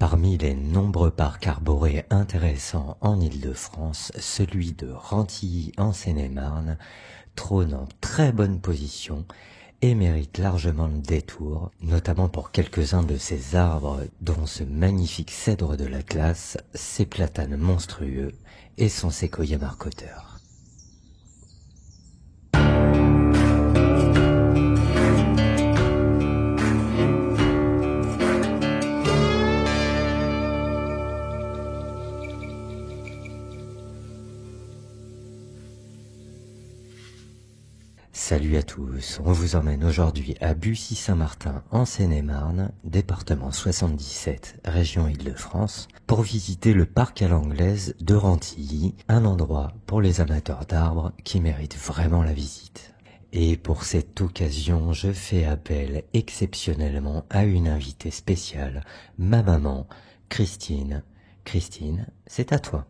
Parmi les nombreux parcs arborés intéressants en Île-de-France, celui de Rantilly en Seine-et-Marne trône en très bonne position et mérite largement le détour, notamment pour quelques-uns de ses arbres, dont ce magnifique cèdre de l'Atlas, ses platanes monstrueux et son séquoia marcoteur. Salut à tous, on vous emmène aujourd'hui à Bussy-Saint-Martin en Seine-et-Marne, département 77, région Île-de-France, pour visiter le parc à l'anglaise de Rantilly, un endroit pour les amateurs d'arbres qui mérite vraiment la visite. Et pour cette occasion, je fais appel exceptionnellement à une invitée spéciale, ma maman, Christine. Christine, c'est à toi.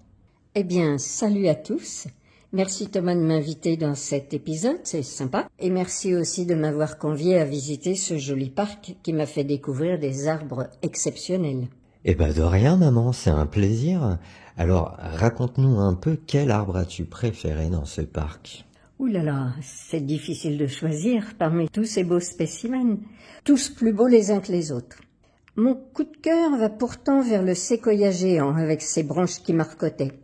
Eh bien, salut à tous. Merci Thomas de m'inviter dans cet épisode, c'est sympa. Et merci aussi de m'avoir convié à visiter ce joli parc qui m'a fait découvrir des arbres exceptionnels. Eh ben de rien maman, c'est un plaisir. Alors raconte-nous un peu quel arbre as-tu préféré dans ce parc? Ouh là là, c'est difficile de choisir parmi tous ces beaux spécimens, tous plus beaux les uns que les autres. Mon coup de cœur va pourtant vers le séquoia géant avec ses branches qui marcottaient.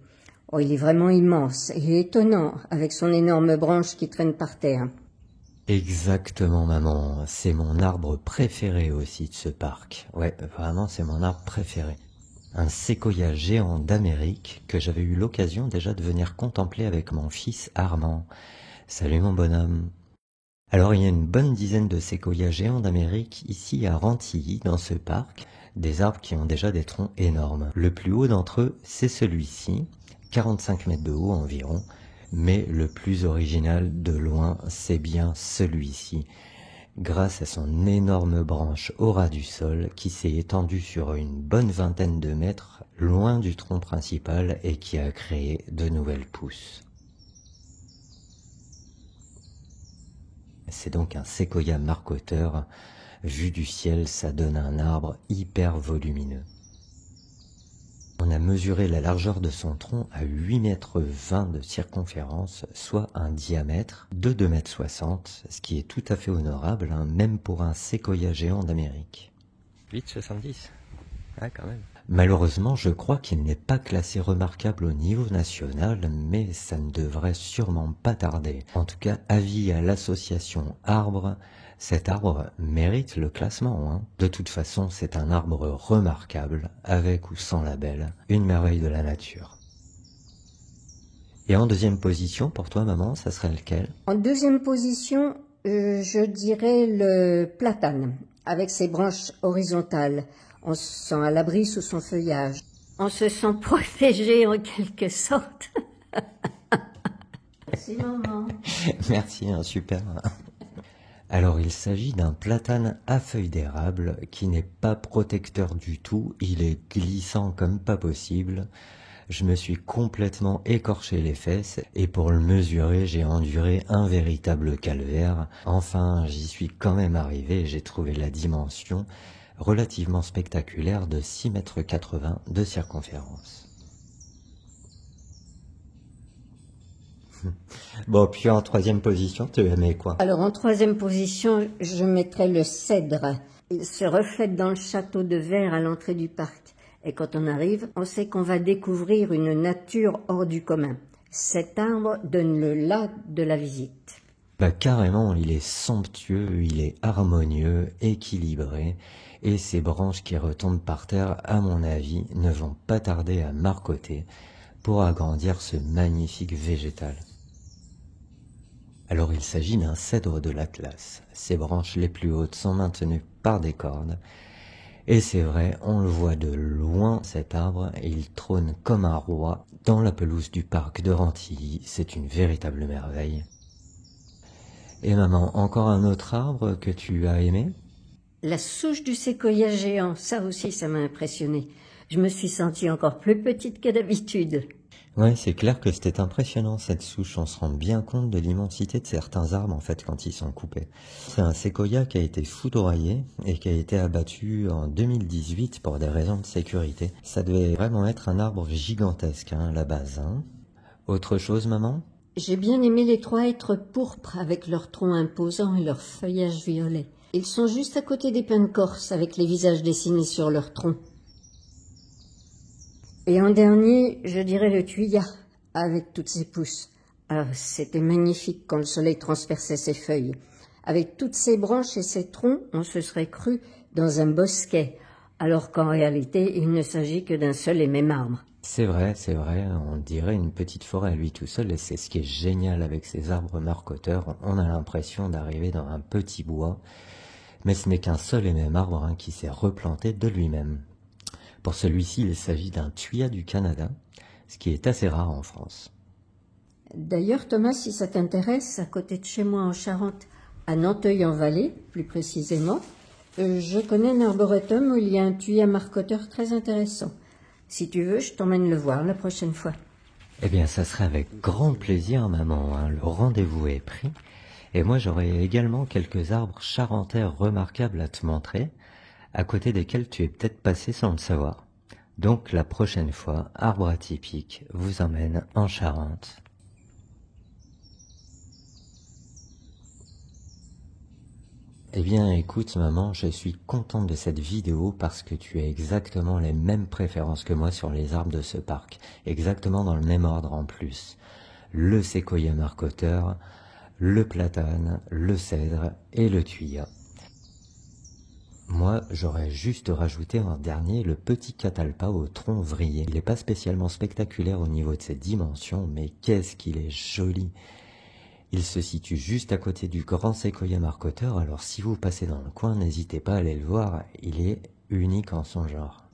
Oh, il est vraiment immense et étonnant avec son énorme branche qui traîne par terre. Exactement maman, c'est mon arbre préféré aussi de ce parc. Ouais, vraiment c'est mon arbre préféré. Un séquoia géant d'Amérique que j'avais eu l'occasion déjà de venir contempler avec mon fils Armand. Salut mon bonhomme. Alors il y a une bonne dizaine de séquoias géants d'Amérique ici à Rantilly dans ce parc, des arbres qui ont déjà des troncs énormes. Le plus haut d'entre eux c'est celui-ci, 45 mètres de haut environ, mais le plus original de loin, c'est bien celui-ci, grâce à son énorme branche au ras du sol qui s'est étendue sur une bonne vingtaine de mètres loin du tronc principal et qui a créé de nouvelles pousses. C'est donc un séquoia marcoteur. Vu du ciel, ça donne un arbre hyper volumineux. On a mesuré la largeur de son tronc à 8,20 m de circonférence, soit un diamètre de 2,60 m, ce qui est tout à fait honorable, hein, même pour un séquoia géant d'Amérique. 8,70 ? Ah, quand même. Malheureusement, je crois qu'il n'est pas classé remarquable au niveau national, mais ça ne devrait sûrement pas tarder. En tout cas, avis à l'association Arbre, cet arbre mérite le classement, hein. De toute façon, c'est un arbre remarquable, avec ou sans label, une merveille de la nature. Et en deuxième position, pour toi maman, ça serait lequel? En deuxième position, je dirais le platane, avec ses branches horizontales. On se sent à l'abri sous son feuillage. On se sent protégé en quelque sorte. Merci maman. Merci, hein, super. Alors il s'agit d'un platane à feuilles d'érable qui n'est pas protecteur du tout, il est glissant comme pas possible. Je me suis complètement écorché les fesses et pour le mesurer j'ai enduré un véritable calvaire. Enfin j'y suis quand même arrivé et j'ai trouvé la dimension relativement spectaculaire de 6,80 m de circonférence. Bon, puis en troisième position, tu aimais quoi? Alors en troisième position, je mettrais le cèdre. Il se reflète dans le château de verre à l'entrée du parc. Et quand on arrive, on sait qu'on va découvrir une nature hors du commun. Cet arbre donne le là de la visite. Bah carrément, il est somptueux, il est harmonieux, équilibré, et ces branches qui retombent par terre, à mon avis, ne vont pas tarder à marcoter pour agrandir ce magnifique végétal. Alors il s'agit d'un cèdre de l'Atlas. Ses branches les plus hautes sont maintenues par des cordes. Et c'est vrai, on le voit de loin cet arbre, et il trône comme un roi dans la pelouse du parc de Rantilly. C'est une véritable merveille. Et maman, encore un autre arbre que tu as aimé? La souche du séquoia géant, ça aussi ça m'a impressionné. Je me suis sentie encore plus petite que d'habitude. Ouais, c'est clair que c'était impressionnant cette souche, on se rend bien compte de l'immensité de certains arbres en fait quand ils sont coupés. C'est un séquoia qui a été foudroyé et qui a été abattu en 2018 pour des raisons de sécurité. Ça devait vraiment être un arbre gigantesque à la base. Autre chose, maman? J'ai bien aimé les 3 hêtres pourpres avec leurs troncs imposants et leur feuillage violet. Ils sont juste à côté des pins de Corse avec les visages dessinés sur leurs troncs. Et en dernier, je dirais le thuya, avec toutes ses pousses. Alors, c'était magnifique quand le soleil transperçait ses feuilles. Avec toutes ses branches et ses troncs, on se serait cru dans un bosquet, alors qu'en réalité, il ne s'agit que d'un seul et même arbre. C'est vrai, on dirait une petite forêt à lui tout seul, et c'est ce qui est génial avec ces arbres marcoteurs, on a l'impression d'arriver dans un petit bois, mais ce n'est qu'un seul et même arbre qui s'est replanté de lui-même. Pour celui-ci, il s'agit d'un thuya du Canada, ce qui est assez rare en France. D'ailleurs, Thomas, si ça t'intéresse, à côté de chez moi en Charente, à Nanteuil-en-Vallée, plus précisément, je connais un arboretum où il y a un thuya marcoteur très intéressant. Si tu veux, je t'emmène le voir la prochaine fois. Eh bien, ça serait avec grand plaisir, maman, le rendez-vous est pris. Et moi, j'aurai également quelques arbres charentais remarquables à te montrer, à côté desquels tu es peut-être passé sans le savoir. Donc la prochaine fois, Arbre Atypique vous emmène en Charente. Eh bien écoute maman, je suis contente de cette vidéo parce que tu as exactement les mêmes préférences que moi sur les arbres de ce parc, exactement dans le même ordre en plus. Le séquoia marcoteur, le platane, le cèdre et le thuya. Moi, j'aurais juste rajouté en dernier le petit catalpa au tronc vrillé. Il n'est pas spécialement spectaculaire au niveau de ses dimensions, mais qu'est-ce qu'il est joli! Il se situe juste à côté du grand séquoia marcoteur, alors si vous passez dans le coin, n'hésitez pas à aller le voir, il est unique en son genre.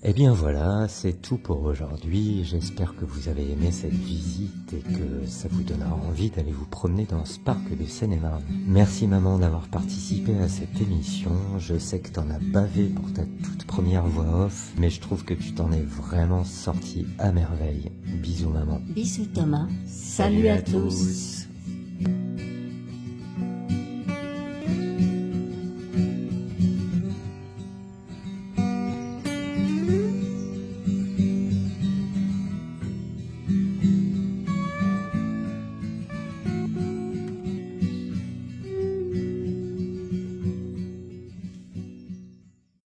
Eh bien voilà, c'est tout pour aujourd'hui. J'espère que vous avez aimé cette visite et que ça vous donnera envie d'aller vous promener dans ce parc de Seine-et-Marne. Merci maman d'avoir participé à cette émission. Je sais que t'en as bavé pour ta toute première voix off, mais je trouve que tu t'en es vraiment sorti à merveille. Bisous maman. Bisous Thomas. Salut à tous.